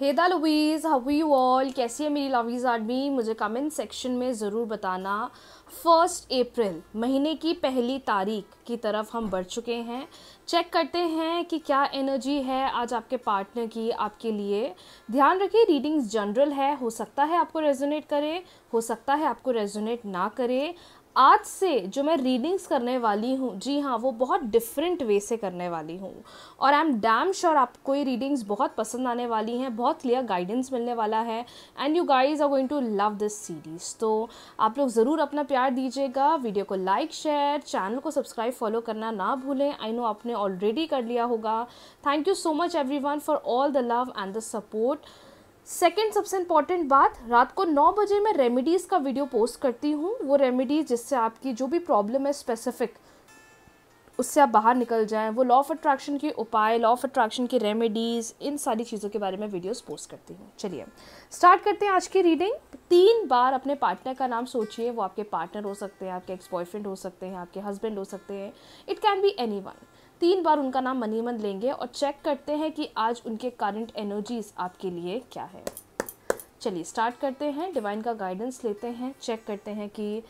Hey the lovies, how are you all? कैसी है मेरी लवीज़ आदमी? मुझे कमेंट सेक्शन में ज़रूर बताना। 1 अप्रैल महीने की पहली तारीख की तरफ हम बढ़ चुके हैं। चेक करते हैं कि क्या एनर्जी है आज आपके पार्टनर की आपके लिए। ध्यान रखिए, रीडिंग्स जनरल है, हो सकता है आपको रेजोनेट करे, हो सकता है आपको रेजोनेट ना करे। आज से जो मैं रीडिंग्स करने वाली हूँ, जी हाँ, वो बहुत डिफरेंट वे से करने वाली हूँ और आई एम डैम श्योर आपको ये रीडिंग्स बहुत पसंद आने वाली हैं, बहुत क्लियर गाइडेंस मिलने वाला है and you guys are going to love this series. तो आप लोग ज़रूर अपना प्यार दीजिएगा, वीडियो को लाइक शेयर, चैनल को सब्सक्राइब फॉलो करना ना भूलें। आई नो आपने ऑलरेडी कर लिया होगा। Thank you so much everyone for all the love and the support. Second सबसे इम्पॉर्टेंट बात, रात को 9 बजे मैं रेमेडीज़ का वीडियो पोस्ट करती हूँ। वो रेमेडीज़ जिससे आपकी जो भी प्रॉब्लम है स्पेसिफिक, उससे आप बाहर निकल जाएं, वो लॉ ऑफ अट्रैक्शन के उपाय, लॉ ऑफ अट्रैक्शन की रेमेडीज़, इन सारी चीज़ों के बारे में वीडियोस पोस्ट करती हूँ। चलिए स्टार्ट करते हैं आज की रीडिंग। 3 बार अपने पार्टनर का नाम सोचिए। वो आपके पार्टनर हो सकते हैं, आपके एक्स बॉयफ्रेंड हो सकते हैं, आपके हस्बैंड हो सकते हैं, इट कैन बी एनीवन। 3 बार उनका नाम मनी मन लेंगे और चेक करते हैं कि आज उनके करंट एनर्जीज आपके लिए क्या है। चलिए स्टार्ट करते हैं, डिवाइन का गाइडेंस लेते हैं, चेक करते हैं कि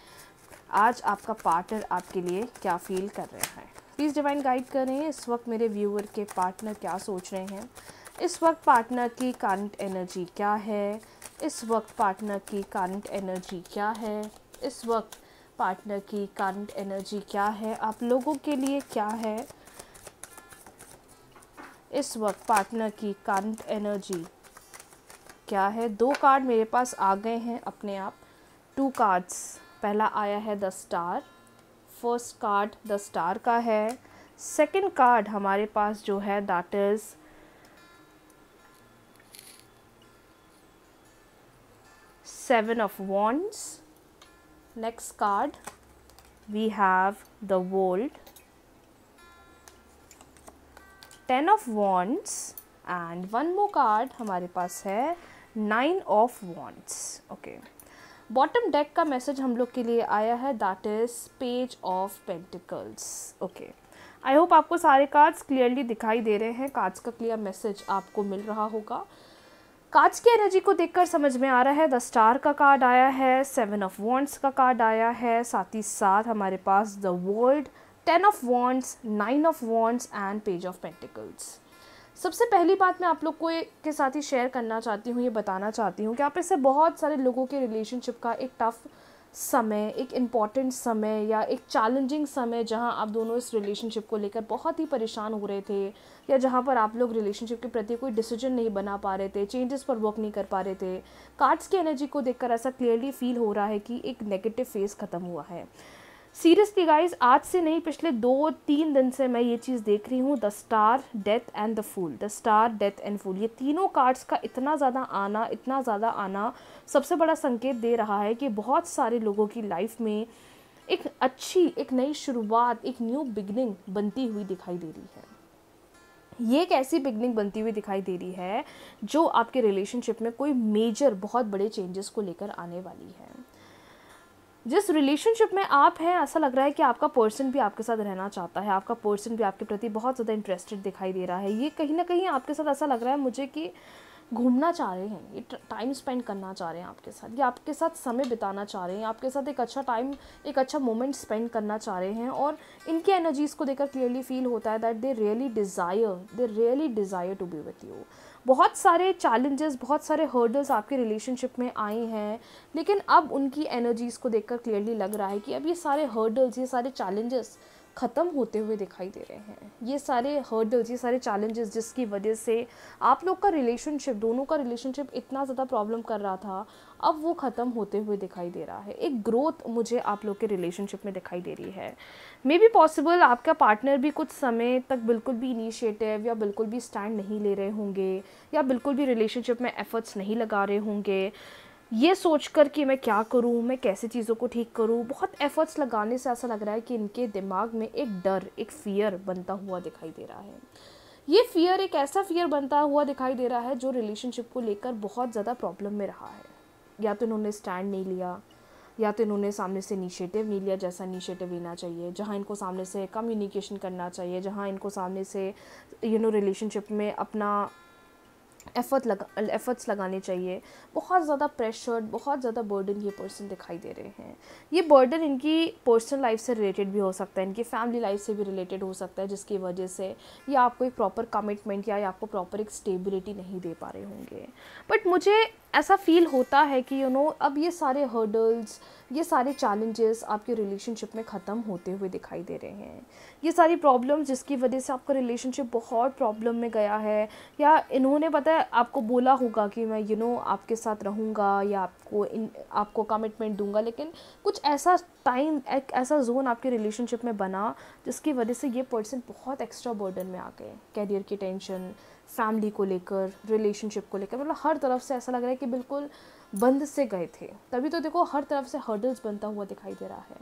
आज आपका पार्टनर आपके लिए क्या फील कर रहा है। प्लीज़ डिवाइन गाइड करें इस वक्त मेरे व्यूअर के पार्टनर क्या सोच रहे हैं, इस वक्त पार्टनर की करंट एनर्जी क्या है, इस वक्त पार्टनर की करंट एनर्जी क्या है, इस वक्त पार्टनर की करंट एनर्जी क्या है, आप लोगों के लिए क्या है, इस वक्त पार्टनर की करंट एनर्जी क्या है। 2 कार्ड मेरे पास आ गए हैं अपने आप, 2 कार्ड्स। पहला आया है the star, first card the star का है। सेकंड कार्ड हमारे पास जो है that is seven of wands. Next card we have the world, 10 of wands and one more card हमारे पास है 9 of wands. Okay, bottom deck का मैसेज हम लोग के लिए आया है that is page of pentacles. Okay, I hope आपको सारे कार्ड्स क्लियरली दिखाई दे रहे हैं, कार्ड्स का क्लियर मैसेज आपको मिल रहा होगा। कार्ड्स की एनर्जी को देखकर समझ में आ रहा है द स्टार का कार्ड आया है, 7 ऑफ वॉन्ड्स का कार्ड आया है, साथ ही साथ हमारे पास the world, 10 of wands, 9 of wands and page of pentacles. सबसे पहली बात मैं आप लोग को के साथ ही शेयर करना चाहती हूँ, ये बताना चाहती हूँ कि आप इससे बहुत सारे लोगों के रिलेशनशिप का एक टफ समय, एक इम्पॉर्टेंट समय या एक चैलेंजिंग समय, जहाँ आप दोनों इस रिलेशनशिप को लेकर बहुत ही परेशान हो रहे थे या जहाँ पर आप लोग रिलेशनशिप के प्रति कोई डिसीजन नहीं बना पा रहे थे, चेंजेस पर वर्क नहीं कर पा रहे थे। कार्ड्स की एनर्जी को देखकर ऐसा क्लियरली फील हो रहा है कि एक नेगेटिव फेज ख़त्म हुआ है। सीरियसली गाइज, आज से नहीं, पिछले 2-3 दिन से मैं ये चीज़ देख रही हूँ। The star, death and the fool, the star, death and fool, ये तीनों कार्ड्स का इतना ज़्यादा आना, इतना ज़्यादा आना सबसे बड़ा संकेत दे रहा है कि बहुत सारे लोगों की लाइफ में एक अच्छी, एक नई शुरुआत, एक न्यू बिगनिंग बनती हुई दिखाई दे रही है। ये एक ऐसी बिगनिंग बनती हुई दिखाई दे रही है जो आपके रिलेशनशिप में कोई मेजर, बहुत बड़े चेंजेस को लेकर आने वाली है। जिस रिलेशनशिप में आप हैं, ऐसा लग रहा है कि आपका पर्सन भी आपके साथ रहना चाहता है, आपका पर्सन भी आपके प्रति बहुत ज़्यादा इंटरेस्टेड दिखाई दे रहा है। ये कहीं ना कहीं आपके साथ ऐसा लग रहा है मुझे कि घूमना चाह रहे हैं, ये टाइम स्पेंड करना चाह रहे हैं आपके साथ, ये आपके साथ समय बिताना चाह रहे हैं, आपके साथ एक अच्छा टाइम, एक अच्छा मोमेंट स्पेंड करना चाह रहे हैं। और इनकी एनर्जीज़ को देखकर क्लियरली फील होता है that they really desire to be with you. बहुत सारे चैलेंजेस, बहुत सारे हर्डल्स आपके रिलेशनशिप में आए हैं, लेकिन अब उनकी एनर्जीज़ को देखकर क्लियरली लग रहा है कि अब ये सारे हर्डल्स, ये सारे चैलेंजेस ख़त्म होते हुए दिखाई दे रहे हैं। ये सारे हर्डल्स, ये सारे चैलेंजेस जिसकी वजह से आप लोग का रिलेशनशिप, दोनों का रिलेशनशिप इतना ज़्यादा प्रॉब्लम कर रहा था, अब वो ख़त्म होते हुए दिखाई दे रहा है। एक ग्रोथ मुझे आप लोग के रिलेशनशिप में दिखाई दे रही है। मे बी पॉसिबल आपका पार्टनर भी कुछ समय तक बिल्कुल भी इनिशिएटिव या बिल्कुल भी स्टैंड नहीं ले रहे होंगे या बिल्कुल भी रिलेशनशिप में एफर्ट्स नहीं लगा रहे होंगे, ये सोचकर कि मैं क्या करूँ, मैं कैसे चीज़ों को ठीक करूँ। बहुत एफर्ट्स लगाने से ऐसा लग रहा है कि इनके दिमाग में एक डर, एक फ़ियर बनता हुआ दिखाई दे रहा है। ये फ़ियर एक ऐसा फ़ियर बनता हुआ दिखाई दे रहा है जो रिलेशनशिप को लेकर बहुत ज़्यादा प्रॉब्लम में रहा है। या तो इन्होंने स्टैंड नहीं लिया, या तो इन्होंने सामने से इनिशिएटिव नहीं लिया जैसा इनिशिएटिव लेना चाहिए, जहाँ इनको सामने से कम्युनिकेशन करना चाहिए, जहाँ इनको सामने से रिलेशनशिप में अपना एफर्ट्स लगाने चाहिए। बहुत ज़्यादा प्रेशर्ड, बहुत ज़्यादा बर्डन ये पर्सन दिखाई दे रहे हैं। ये बर्डन इनकी पर्सनल लाइफ से रिलेटेड भी हो सकता है, इनकी फैमिली लाइफ से भी रिलेटेड हो सकता है, जिसकी वजह से ये आपको एक प्रॉपर कमिटमेंट या आपको प्रॉपर एक स्टेबिलिटी नहीं दे पा रहे होंगे। बट मुझे ऐसा फील होता है कि अब ये सारे हर्डल्स, ये सारे चैलेंजेस आपके रिलेशनशिप में ख़त्म होते हुए दिखाई दे रहे हैं। ये सारी प्रॉब्लम्स जिसकी वजह से आपका रिलेशनशिप बहुत प्रॉब्लम में गया है, या इन्होंने पता है आपको बोला होगा कि मैं आपके साथ रहूँगा या आपको कमिटमेंट दूंगा, लेकिन कुछ ऐसा टाइम, एक ऐसा जोन आपके रिलेशनशिप में बना जिसकी वजह से ये पर्सन बहुत एक्स्ट्रा बर्डन में आ गए। कैरियर की टेंशन, फैमिली को लेकर, रिलेशनशिप को लेकर, मतलब हर तरफ से ऐसा लग रहा है कि बिल्कुल बंद से गए थे। तभी तो देखो हर तरफ से हर्डल्स बनता हुआ दिखाई दे रहा है।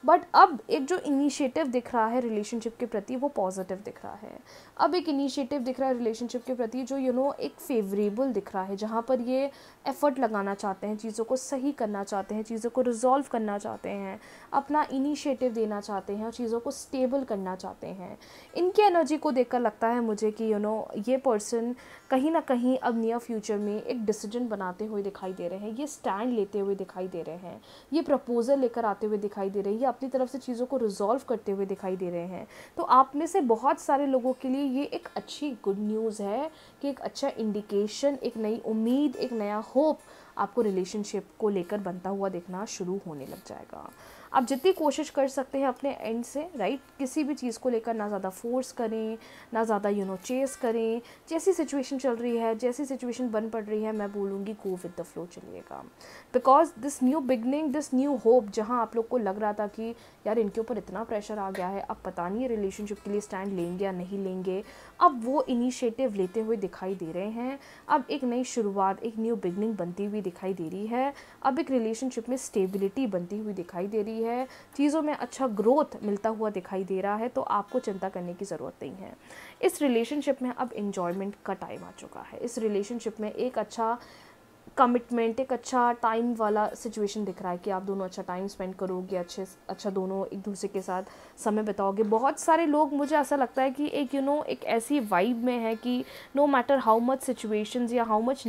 बट अब एक जो इनिशिएटिव दिख रहा है रिलेशनशिप के प्रति, वो पॉजिटिव दिख रहा है। अब एक इनिशिएटिव दिख रहा है रिलेशनशिप के प्रति जो एक फेवरेबल दिख रहा है, जहाँ पर ये एफर्ट लगाना चाहते हैं, चीज़ों को सही करना चाहते हैं, चीज़ों को रिजॉल्व करना चाहते हैं, अपना इनिशिएटिव देना चाहते हैं और चीज़ों को स्टेबल करना चाहते हैं। इनकी एनर्जी को देखकर लगता है मुझे कि ये पर्सन कहीं ना कहीं अब नियर फ्यूचर में एक डिसीजन बनाते हुए दिखाई दे रहे हैं, ये स्टैंड लेते हुए दिखाई दे रहे हैं, ये प्रपोजल लेकर आते हुए दिखाई दे रहे हैं, ये अपनी तरफ से चीज़ों को रिजॉल्व करते हुए दिखाई दे रहे हैं। तो आप में से बहुत सारे लोगों के लिए ये एक अच्छी गुड न्यूज़ है कि एक अच्छा इंडिकेशन, एक नई उम्मीद, एक नया होप आपको रिलेशनशिप को लेकर बनता हुआ दिखना शुरू होने लग जाएगा। आप जितनी कोशिश कर सकते हैं अपने एंड से, राइट, किसी भी चीज़ को लेकर ना ज़्यादा फोर्स करें, ना ज़्यादा चेस करें। जैसी सिचुएशन चल रही है, जैसी सिचुएशन बन पड़ रही है, मैं बोलूँगी गो विद द फ्लो चलिएगा। Because this new beginning, this new hope, जहाँ आप लोग को लग रहा था कि यार इनके ऊपर इतना प्रेशर आ गया है, अब पता नहीं रिलेशनशिप के लिए स्टैंड लेंगे या नहीं लेंगे, अब वो इनिशिएटिव लेते हुए दिखाई दे रहे हैं। अब एक नई शुरुआत, एक न्यू बिगनिंग बनती हुई दिखाई दे रही है। अब एक रिलेशनशिप में स्टेबिलिटी बनती हुई दिखाई दे रही है, चीज़ों में अच्छा ग्रोथ मिलता हुआ दिखाई दे रहा है। तो आपको चिंता करने की ज़रूरत नहीं है। इस रिलेशनशिप में अब एन्जॉयमेंट का टाइम आ चुका है। इस रिलेशनशिप में एक अच्छा कमिटमेंट, एक अच्छा टाइम वाला सिचुएशन दिख रहा है कि आप दोनों अच्छा टाइम स्पेंड करोगे, अच्छा दोनों एक दूसरे के साथ समय बिताओगे। बहुत सारे लोग, मुझे ऐसा लगता है कि एक एक ऐसी वाइब में है कि no matter how much situations या हाउ मच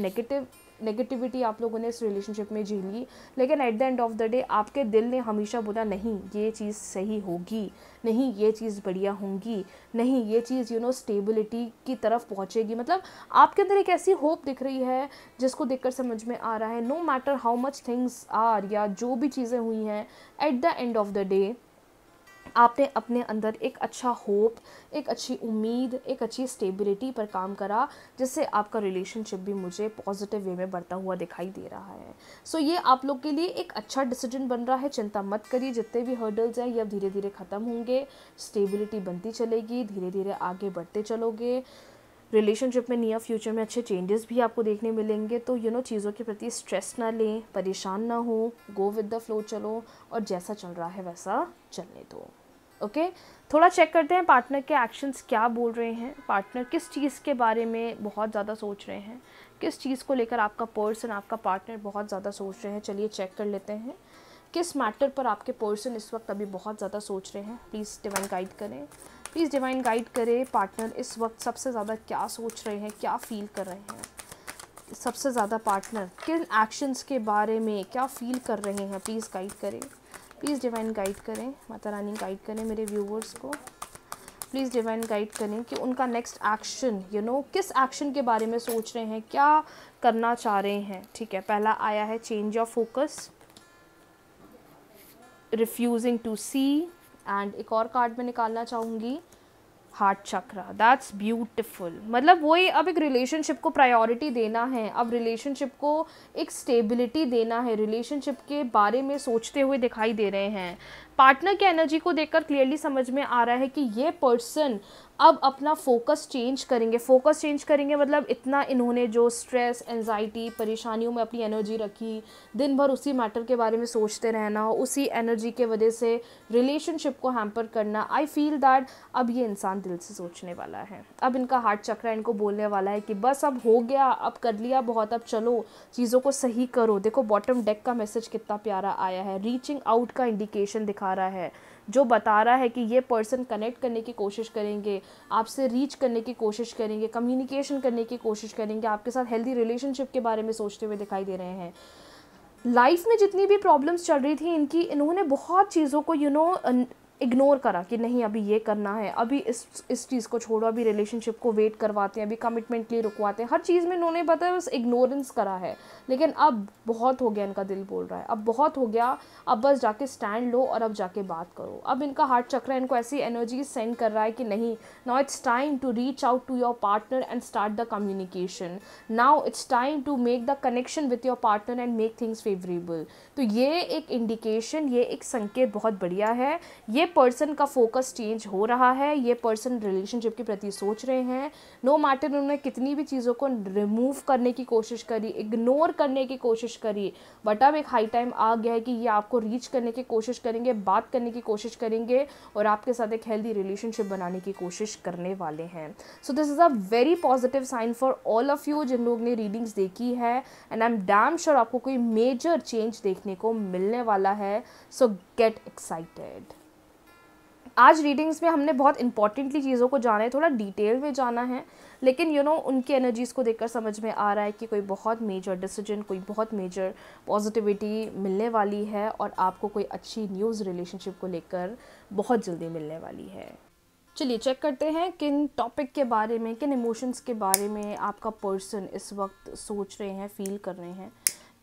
नेगेटिविटी आप लोगों ने इस रिलेशनशिप में झेली, लेकिन at the end of the day आपके दिल ने हमेशा बोला नहीं ये चीज़ सही होगी, नहीं ये चीज़ बढ़िया होंगी, नहीं ये चीज़ स्टेबिलिटी की तरफ पहुँचेगी। मतलब आपके अंदर एक ऐसी होप दिख रही है जिसको देखकर समझ में आ रहा है no matter how much things are, या जो भी चीज़ें हुई हैं, at the end of the day आपने अपने अंदर एक अच्छा होप, एक अच्छी उम्मीद, एक अच्छी स्टेबिलिटी पर काम करा, जिससे आपका रिलेशनशिप भी मुझे पॉजिटिव वे में बढ़ता हुआ दिखाई दे रहा है। सो ये आप लोग के लिए एक अच्छा डिसीजन बन रहा है। चिंता मत करिए, जितने भी हर्डल्स हैं ये अब धीरे धीरे ख़त्म होंगे, स्टेबिलिटी बनती चलेगी, धीरे धीरे आगे बढ़ते चलोगे। रिलेशनशिप में नियर फ्यूचर में अच्छे चेंजेस भी आपको देखने मिलेंगे। तो चीज़ों के प्रति स्ट्रेस ना लें, परेशान ना हो, गो विद द फ्लो चलो और जैसा चल रहा है वैसा चलने दो। ओके, थोड़ा चेक करते हैं पार्टनर के एक्शंस क्या बोल रहे हैं। पार्टनर किस चीज़ के बारे में बहुत ज़्यादा सोच रहे हैं, किस चीज़ को लेकर आपका पर्सन, आपका पार्टनर बहुत ज़्यादा सोच रहे हैं। चलिए चेक कर लेते हैं किस मैटर पर आपके पर्सन इस वक्त अभी बहुत ज़्यादा सोच रहे हैं। प्लीज़ डिवाइन गाइड करें, प्लीज़ डिवाइन गाइड करें। पार्टनर इस वक्त सबसे ज़्यादा क्या सोच रहे हैं, क्या फील कर रहे हैं, सबसे ज़्यादा पार्टनर किन एक्शंस के बारे में क्या फील कर रहे हैं। प्लीज़ गाइड करें, प्लीज़ डिवाइन गाइड करें, माता रानी गाइड करें मेरे व्यूवर्स को। प्लीज़ डिवाइन गाइड करें कि उनका नेक्स्ट एक्शन किस एक्शन के बारे में सोच रहे हैं, क्या करना चाह रहे हैं। ठीक है, पहला आया है change of focus, refusing to see, and एक और कार्ड में निकालना चाहूँगी हार्ट चक्रा। That's beautiful. मतलब वही, अब एक रिलेशनशिप को प्रायोरिटी देना है, अब रिलेशनशिप को एक स्टेबिलिटी देना है, रिलेशनशिप के बारे में सोचते हुए दिखाई दे रहे हैं। पार्टनर की एनर्जी को देखकर क्लियरली समझ में आ रहा है कि ये पर्सन अब अपना फोकस चेंज करेंगे। फोकस चेंज करेंगे मतलब इतना इन्होंने जो स्ट्रेस, एंजाइटी, परेशानियों में अपनी एनर्जी रखी, दिन भर उसी मैटर के बारे में सोचते रहना, उसी एनर्जी के वजह से रिलेशनशिप को हैम्पर करना, आई फील दैट अब ये इंसान दिल से सोचने वाला है। अब इनका हार्ट चक्र इनको बोलने वाला है कि बस अब हो गया, अब कर लिया बहुत, अब चलो चीज़ों को सही करो। देखो बॉटम डेक का मैसेज कितना प्यारा आया है, रीचिंग आउट का इंडिकेशन दिखा रहा है। जो बता रहा है कि ये पर्सन कनेक्ट करने की कोशिश करेंगे, आपसे रीच करने की कोशिश करेंगे, कम्युनिकेशन करने की कोशिश करेंगे, आपके साथ हेल्दी रिलेशनशिप के बारे में सोचते हुए दिखाई दे रहे हैं। लाइफ में जितनी भी प्रॉब्लम्स चल रही थी इन्होंने बहुत चीज़ों को इग्नोर करा कि नहीं अभी ये करना है, अभी इस चीज़ को छोड़ो, अभी रिलेशनशिप को वेट करवाते हैं, अभी कमिटमेंट के लिए रुकवाते हैं, हर चीज़ में इन्होंने पता है बस इग्नोरेंस करा है। लेकिन अब बहुत हो गया, इनका दिल बोल रहा है अब बहुत हो गया, अब बस जाके स्टैंड लो और अब जाके बात करो। अब इनका हार्ट चक्र इनको ऐसी एनर्जी सेंड कर रहा है कि नहीं, now it's time to reach out to your partner and start the communication, now it's time to make the connection with your partner and make things favourable. तो ये एक इंडिकेशन, ये एक संकेत बहुत बढ़िया है। ये पर्सन का फोकस चेंज हो रहा है, ये पर्सन रिलेशनशिप के प्रति सोच रहे हैं। नो मैटर उन्होंने कितनी भी चीज़ों को रिमूव करने की कोशिश करी, इग्नोर करने की कोशिश करी, बट अब एक हाई टाइम आ गया है कि ये आपको रीच करने की कोशिश करेंगे, बात करने की कोशिश करेंगे और आपके साथ एक हेल्दी रिलेशनशिप बनाने की कोशिश करने वाले हैं। So this is a very positive sign for all of you जिन लोग ने रीडिंग्स देखी है, and I am damn sure आपको कोई मेजर चेंज देखने को मिलने वाला है। So get excited. आज रीडिंग्स में हमने बहुत इंपॉर्टेंटली चीज़ों को जाना है, थोड़ा डिटेल में जाना है, लेकिन उनकी एनर्जीज़ को देखकर समझ में आ रहा है कि कोई बहुत मेजर डिसीजन, कोई बहुत मेजर पॉजिटिविटी मिलने वाली है और आपको कोई अच्छी न्यूज़ रिलेशनशिप को लेकर बहुत जल्दी मिलने वाली है। चलिए चेक करते हैं किन टॉपिक के बारे में, किन इमोशंस के बारे में आपका पर्सन इस वक्त सोच रहे हैं, फील कर रहे हैं,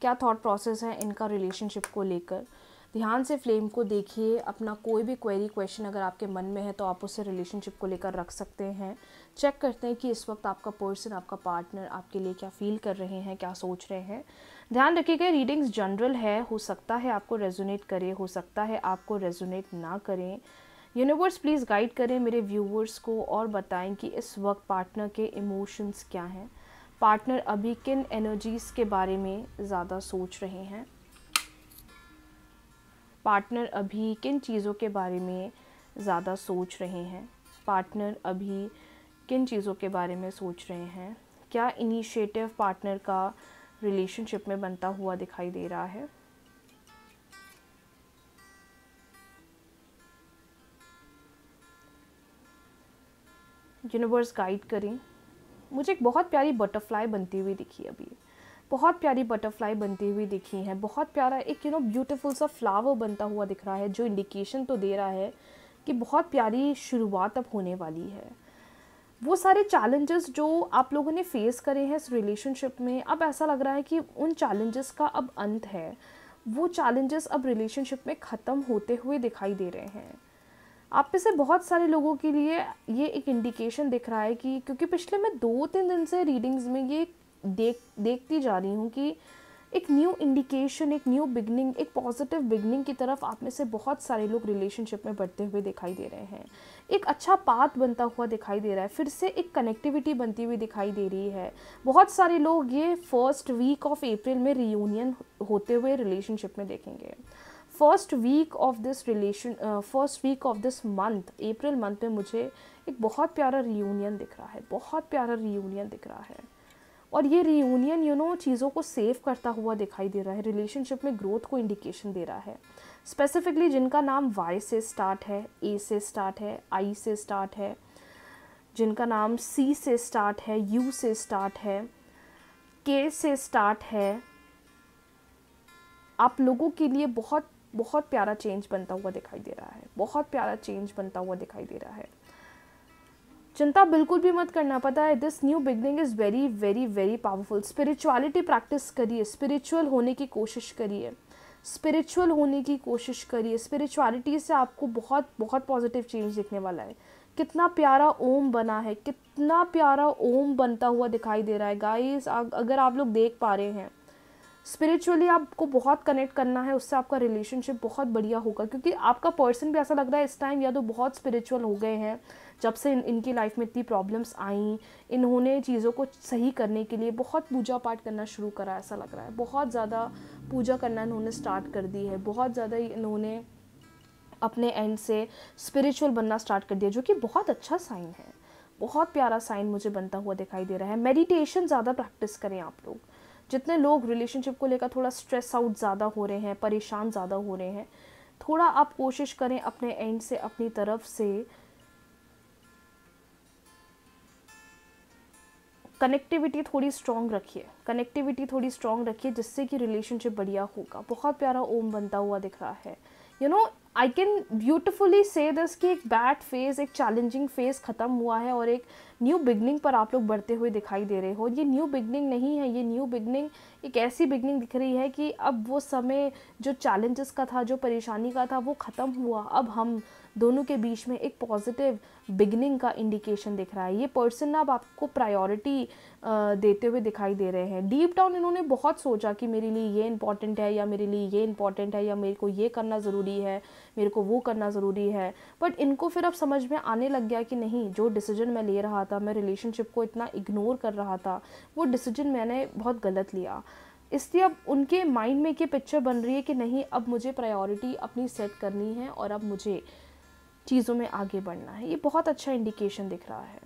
क्या थॉट प्रोसेस है इनका रिलेशनशिप को लेकर। ध्यान से फ्लेम को देखिए। अपना कोई भी क्वेरी, क्वेश्चन अगर आपके मन में है तो आप उसे रिलेशनशिप को लेकर रख सकते हैं। चेक करते हैं कि इस वक्त आपका पर्सन, आपका पार्टनर आपके लिए क्या फील कर रहे हैं, क्या सोच रहे हैं। ध्यान रखिएगा रीडिंग्स जनरल है, हो सकता है आपको रेजोनेट करे, हो सकता है आपको रेजोनेट ना करें। यूनिवर्स प्लीज़ गाइड करें मेरे व्यूवर्स को और बताएं कि इस वक्त पार्टनर के इमोशंस क्या हैं, पार्टनर अभी किन एनर्जीज़ के बारे में ज़्यादा सोच रहे हैं, पार्टनर अभी किन चीज़ों के बारे में ज़्यादा सोच रहे हैं, पार्टनर अभी किन चीज़ों के बारे में सोच रहे हैं, क्या इनिशिएटिव पार्टनर का रिलेशनशिप में बनता हुआ दिखाई दे रहा है। यूनिवर्स गाइड करें। मुझे एक बहुत प्यारी बटरफ्लाई बनती हुई दिखी, अभी बहुत प्यारी बटरफ्लाई बनती हुई दिखी है, बहुत प्यारा एक ब्यूटीफुल सा फ्लावर बनता हुआ दिख रहा है, जो इंडिकेशन तो दे रहा है कि बहुत प्यारी शुरुआत अब होने वाली है। वो सारे चैलेंजेस जो आप लोगों ने फेस करे हैं इस रिलेशनशिप में, अब ऐसा लग रहा है कि उन चैलेंजेस का अब अंत है, वो चैलेंजेस अब रिलेशनशिप में ख़त्म होते हुए दिखाई दे रहे हैं। आप में से बहुत सारे लोगों के लिए ये एक इंडिकेशन दिख रहा है कि, क्योंकि पिछले मैं 2-3 दिन से रीडिंग्स में ये देखती जा रही हूँ कि एक न्यू इंडिकेशन, एक न्यू बिगनिंग, एक पॉजिटिव बिगनिंग की तरफ आप में से बहुत सारे लोग रिलेशनशिप में बढ़ते हुए दिखाई दे रहे हैं। एक अच्छा पाथ बनता हुआ दिखाई दे रहा है, फिर से एक कनेक्टिविटी बनती हुई दिखाई दे रही है। बहुत सारे लोग ये फर्स्ट वीक ऑफ अप्रैल में रियूनियन होते हुए रिलेशनशिप में देखेंगे। First week of this month, April month में मुझे एक बहुत प्यारा रियूनियन दिख रहा है, बहुत प्यारा रियूनियन दिख रहा है। और ये रियूनियन चीज़ों को सेव करता हुआ दिखाई दे रहा है, रिलेशनशिप में ग्रोथ को इंडिकेशन दे रहा है। स्पेसिफिकली जिनका नाम वाई से स्टार्ट है, ए से स्टार्ट है, आई से स्टार्ट है, जिनका नाम सी से स्टार्ट है, यू से स्टार्ट है, के से स्टार्ट है, आप लोगों के लिए बहुत बहुत प्यारा चेंज बनता हुआ दिखाई दे रहा है, बहुत प्यारा चेंज बनता हुआ दिखाई दे रहा है। चिंता बिल्कुल भी मत करना, पता है this new beginning is very very very powerful. Spirituality practice करिए, स्पिरिचुअल होने की कोशिश करिए, स्पिरिचुअल होने की कोशिश करिए। स्पिरिचुअलिटी से आपको बहुत बहुत पॉजिटिव चेंज दिखने वाला है। कितना प्यारा ओम बना है, कितना प्यारा ओम बनता हुआ दिखाई दे रहा है गाइस। अगर आप लोग देख पा रहे हैं, स्पिरिचुअली आपको बहुत कनेक्ट करना है, उससे आपका रिलेशनशिप बहुत बढ़िया होगा, क्योंकि आपका पर्सन भी ऐसा लग रहा है इस टाइम या तो बहुत स्पिरिचुअल हो गए हैं, जब से इनकी लाइफ में इतनी प्रॉब्लम्स आई, इन्होंने चीज़ों को सही करने के लिए बहुत पूजा पाठ करना शुरू करा, ऐसा लग रहा है बहुत ज़्यादा पूजा करना इन्होंने स्टार्ट कर दी है, बहुत ज़्यादा इन्होंने अपने एंड से स्पिरिचुअल बनना स्टार्ट कर दिया, जो कि बहुत अच्छा साइन है, बहुत प्यारा साइन मुझे बनता हुआ दिखाई दे रहा है। मेडिटेशन ज़्यादा प्रैक्टिस करें आप लोग। जितने लोग रिलेशनशिप को लेकर थोड़ा स्ट्रेस आउट ज़्यादा हो रहे हैं, परेशान ज़्यादा हो रहे हैं, थोड़ा आप कोशिश करें अपने एंड से, अपनी तरफ से कनेक्टिविटी थोड़ी स्ट्रॉन्ग रखिए, जिससे कि रिलेशनशिप बढ़िया होगा। बहुत प्यारा ओम बनता हुआ दिख रहा है। आई कैन ब्यूटिफुली से दिस कि एक बैड फेज, एक चैलेंजिंग फेज ख़त्म हुआ है और एक न्यू बिगनिंग पर आप लोग बढ़ते हुए दिखाई दे रहे हो। ये न्यू बिगनिंग नहीं है, ये न्यू बिगनिंग एक ऐसी बिगनिंग दिख रही है कि अब वो समय जो चैलेंजेस का था, जो परेशानी का था, वो ख़त्म हुआ। अब हम दोनों के बीच में एक पॉजिटिव बिगनिंग का इंडिकेशन दिख रहा है। ये पर्सन अब आपको प्रायोरिटी देते हुए दिखाई दे रहे हैं। डीप डाउन इन्होंने बहुत सोचा कि मेरे लिए ये इंपॉर्टेंट है, या मेरे लिए ये इंपॉर्टेंट है, या मेरे को ये करना ज़रूरी है, मेरे को वो करना ज़रूरी है। बट इनको फिर अब समझ में आने लग गया कि नहीं, जो डिसीजन मैं ले रहा था, मैं रिलेशनशिप को इतना इग्नोर कर रहा था, वो डिसीजन मैंने बहुत गलत लिया। इसलिए अब उनके माइंड में ये पिक्चर बन रही है कि नहीं, अब मुझे प्रायोरिटी अपनी सेट करनी है और अब मुझे चीज़ों में आगे बढ़ना है। ये बहुत अच्छा इंडिकेशन दिख रहा है।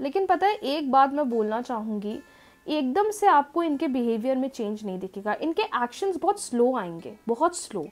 लेकिन पता है, एक बात मैं बोलना चाहूँगी, एकदम से आपको इनके बिहेवियर में चेंज नहीं दिखेगा। इनके एक्शंस बहुत स्लो आएंगे, बहुत स्लो।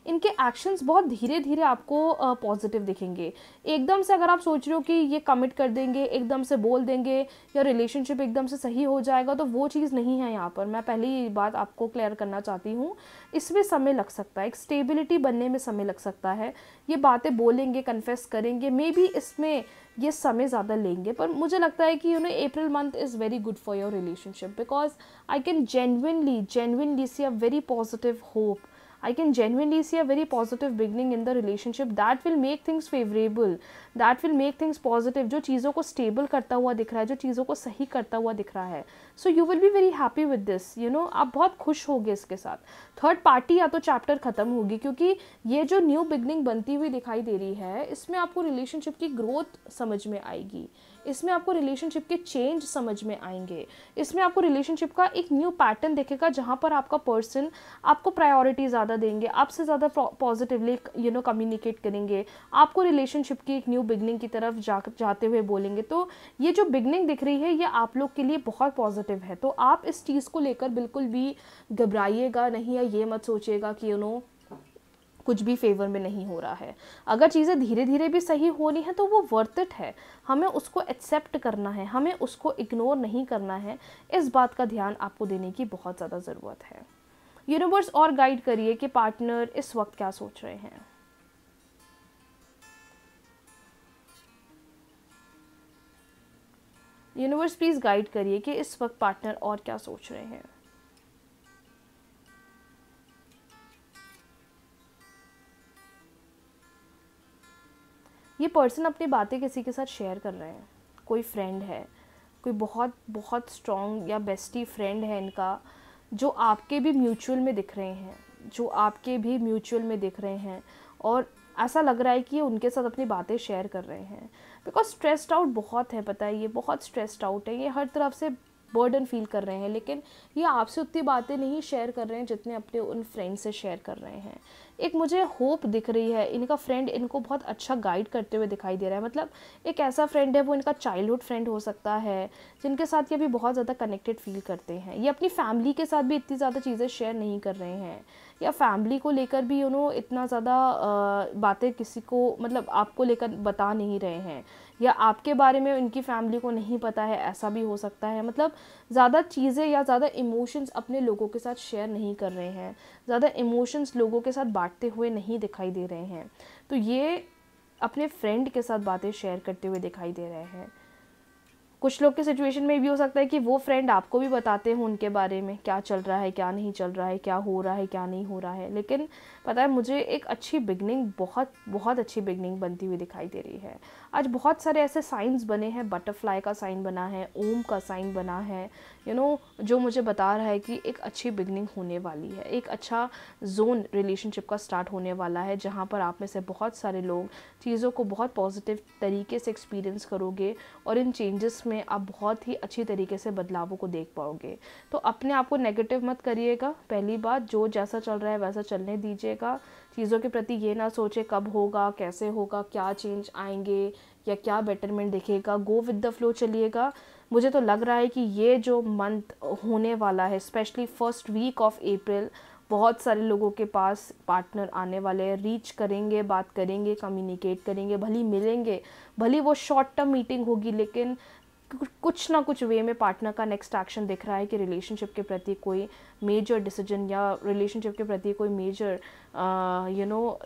इनके एक्शंस बहुत धीरे धीरे आपको पॉजिटिव दिखेंगे। एकदम से अगर आप सोच रहे हो कि ये कमिट कर देंगे, एकदम से बोल देंगे, या रिलेशनशिप एकदम से सही हो जाएगा, तो वो चीज़ नहीं है यहाँ पर। मैं पहले ये बात आपको क्लियर करना चाहती हूँ। इसमें समय लग सकता है, एक स्टेबिलिटी बनने में समय लग सकता है। ये बातें बोलेंगे, कन्फेस करेंगे, मे बी इसमें ये समय ज़्यादा लेंगे। पर मुझे लगता है कि April month is very good for your relationship, because I can genuinely see a very positive hope. I can genuinely see a very positive beginning in the relationship that will make things favorable, that will make things positive, जो चीज़ों को stable करता हुआ दिख रहा है, जो चीज़ों को सही करता हुआ दिख रहा है। So you will be very happy with this, आप बहुत खुश होगे इसके साथ। थर्ड पार्टी या तो चैप्टर ख़त्म होगी, क्योंकि ये जो न्यू बिगनिंग बनती हुई दिखाई दे रही है, इसमें आपको रिलेशनशिप की ग्रोथ समझ में आएगी, इसमें आपको रिलेशनशिप के चेंज समझ में आएंगे, इसमें आपको रिलेशनशिप का एक न्यू पैटर्न दिखेगा, जहाँ पर आपका पर्सन आपको प्रायोरिटी ज़्यादा देंगे, आपसे ज़्यादा पॉजिटिवली कम्युनिकेट करेंगे, आपको रिलेशनशिप की एक न्यू बिगनिंग की तरफ जाते हुए बोलेंगे। तो ये जो बिगनिंग दिख रही है, ये आप लोग के लिए बहुत पॉजिटिव है। तो आप इस चीज़ को लेकर बिल्कुल भी घबराइएगा नहीं, या ये मत सोचिएगा कि कुछ भी फेवर में नहीं हो रहा है। अगर चीज़ें धीरे धीरे भी सही हो रही हैं तो वो वर्थ इट है। हमें उसको एक्सेप्ट करना है, हमें उसको इग्नोर नहीं करना है। इस बात का ध्यान आपको देने की बहुत ज़्यादा ज़रूरत है। यूनिवर्स और गाइड करिए कि पार्टनर इस वक्त क्या सोच रहे हैं। यूनिवर्स प्लीज़ गाइड करिए कि इस वक्त पार्टनर और क्या सोच रहे हैं। ये पर्सन अपनी बातें किसी के साथ शेयर कर रहे हैं। कोई फ्रेंड है, कोई बहुत बहुत स्ट्रॉन्ग या बेस्टी फ्रेंड है इनका, जो आपके भी म्यूचुअल में दिख रहे हैं, और ऐसा लग रहा है कि ये उनके साथ अपनी बातें शेयर कर रहे हैं। बिकॉज स्ट्रेस्ड आउट बहुत है, पता है, ये बहुत स्ट्रेस्ड आउट है, ये हर तरफ से बर्डन फील कर रहे हैं। लेकिन ये आपसे उतनी बातें नहीं शेयर कर रहे हैं जितने अपने उन फ्रेंड से शेयर कर रहे हैं। एक मुझे होप दिख रही है, इनका फ्रेंड इनको बहुत अच्छा गाइड करते हुए दिखाई दे रहा है। मतलब एक ऐसा फ्रेंड है, वो इनका चाइल्डहुड फ्रेंड हो सकता है, जिनके साथ ये भी बहुत ज़्यादा कनेक्टेड फील करते हैं। ये अपनी फैमिली के साथ भी इतनी ज़्यादा चीज़ें शेयर नहीं कर रहे हैं, या फैमिली को लेकर भी इतना ज़्यादा बातें किसी को, मतलब आपको लेकर बता नहीं रहे हैं, या आपके बारे में इनकी फैमिली को नहीं पता है, ऐसा भी हो सकता है। मतलब ज़्यादा चीज़ें या ज़्यादा इमोशंस अपने लोगों के साथ शेयर नहीं कर रहे हैं, ज़्यादा इमोशंस लोगों के साथ बांटते हुए नहीं दिखाई दे रहे हैं। तो ये अपने फ्रेंड के साथ बातें शेयर करते हुए दिखाई दे रहे हैं। कुछ लोग के सिचुएशन में भी हो सकता है कि वो फ्रेंड आपको भी बताते हो उनके बारे में, क्या चल रहा है, क्या नहीं चल रहा है, क्या हो रहा है, क्या नहीं हो रहा है। लेकिन पता है, मुझे एक अच्छी बिगनिंग, बहुत बहुत अच्छी बिगनिंग बनती हुई दिखाई दे रही है। आज बहुत सारे ऐसे साइंस बने हैं, बटरफ्लाई का साइन बना है, ओम का साइन बना है, जो मुझे बता रहा है कि एक अच्छी बिगनिंग होने वाली है, एक अच्छा जोन रिलेशनशिप का स्टार्ट होने वाला है, जहाँ पर आप में से बहुत सारे लोग चीज़ों को बहुत पॉजिटिव तरीके से एक्सपीरियंस करोगे, और इन चेंजेस में आप बहुत ही अच्छी तरीके से बदलावों को देख पाओगे। तो अपने आप को नेगेटिव मत करिएगा। पहली बात, जो जैसा चल रहा है वैसा चलने दीजिएगा। चीज़ों के प्रति ये ना सोचे कब होगा, कैसे होगा, क्या चेंज आएंगे, या क्या बेटरमेंट दिखेगा। गो विद द फ्लो चलिएगा। मुझे तो लग रहा है कि ये जो मंथ होने वाला है, specially first week of April, बहुत सारे लोगों के पास पार्टनर आने वाले हैं, रीच करेंगे, बात करेंगे, कम्युनिकेट करेंगे, भली मिलेंगे, भली वो शॉर्ट टर्म मीटिंग होगी, लेकिन कुछ ना कुछ वे में पार्टनर का नेक्स्ट एक्शन दिख रहा है कि रिलेशनशिप के प्रति कोई मेजर डिसीजन या रिलेशनशिप के प्रति कोई मेजर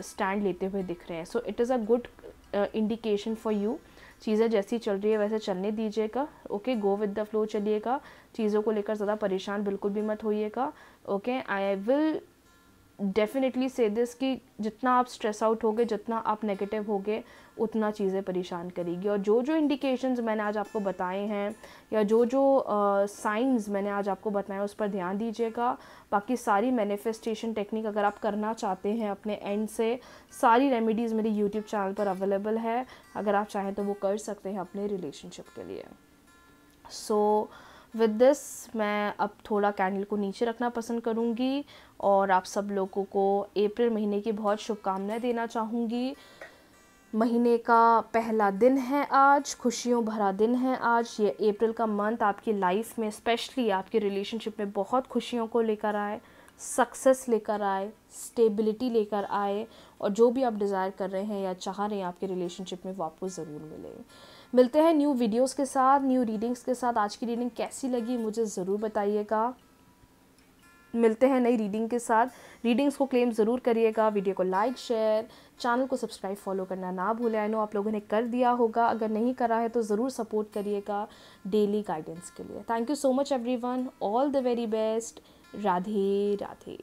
स्टैंड लेते हुए दिख रहे हैं. So it is a good indication for you. चीज़ें जैसी चल रही है वैसे चलने दीजिएगा. Okay, go with the flow चलिएगा. चीज़ों को लेकर ज़्यादा परेशान बिल्कुल भी मत होइएगा. ओके, आई विल डेफिनेटली से दिस कि जितना आप स्ट्रेस आउट होगे, जितना आप नेगेटिव होगे, उतना चीज़ें परेशान करेगी. और जो जो इंडिकेशंस मैंने आज आपको बताए हैं या जो जो साइंस मैंने आज आपको बताए उस पर ध्यान दीजिएगा. बाकी सारी मैनिफेस्टेशन टेक्निक अगर आप करना चाहते हैं अपने एंड से, सारी रेमेडीज़ मेरे यूट्यूब चैनल पर अवेलेबल है. अगर आप चाहें तो वो कर सकते हैं अपने रिलेशनशिप के लिए. सो विद दिस मैं अब थोड़ा कैंडल को नीचे रखना पसंद करूँगी और आप सब लोगों को अप्रैल महीने की बहुत शुभकामनाएं देना चाहूँगी. महीने का पहला दिन है आज, खुशियों भरा दिन है आज. ये अप्रैल का मंथ आपकी लाइफ में, स्पेशली आपके रिलेशनशिप में बहुत खुशियों को लेकर आए, सक्सेस लेकर आए, स्टेबिलिटी लेकर आए, और जो भी आप डिज़ायर कर रहे हैं या चाह रहे हैं आपके रिलेशनशिप में वो आपको ज़रूर मिले. मिलते हैं न्यू वीडियोस के साथ, न्यू रीडिंग्स के साथ. आज की रीडिंग कैसी लगी मुझे ज़रूर बताइएगा. मिलते हैं नई रीडिंग के साथ. रीडिंग्स को क्लेम ज़रूर करिएगा. वीडियो को लाइक, शेयर, चैनल को सब्सक्राइब, फॉलो करना ना भूलें. आई नो आप लोगों ने कर दिया होगा. अगर नहीं करा है तो ज़रूर सपोर्ट करिएगा डेली गाइडेंस के लिए. Thank you so much everyone. All the very best. Radhe Radhe.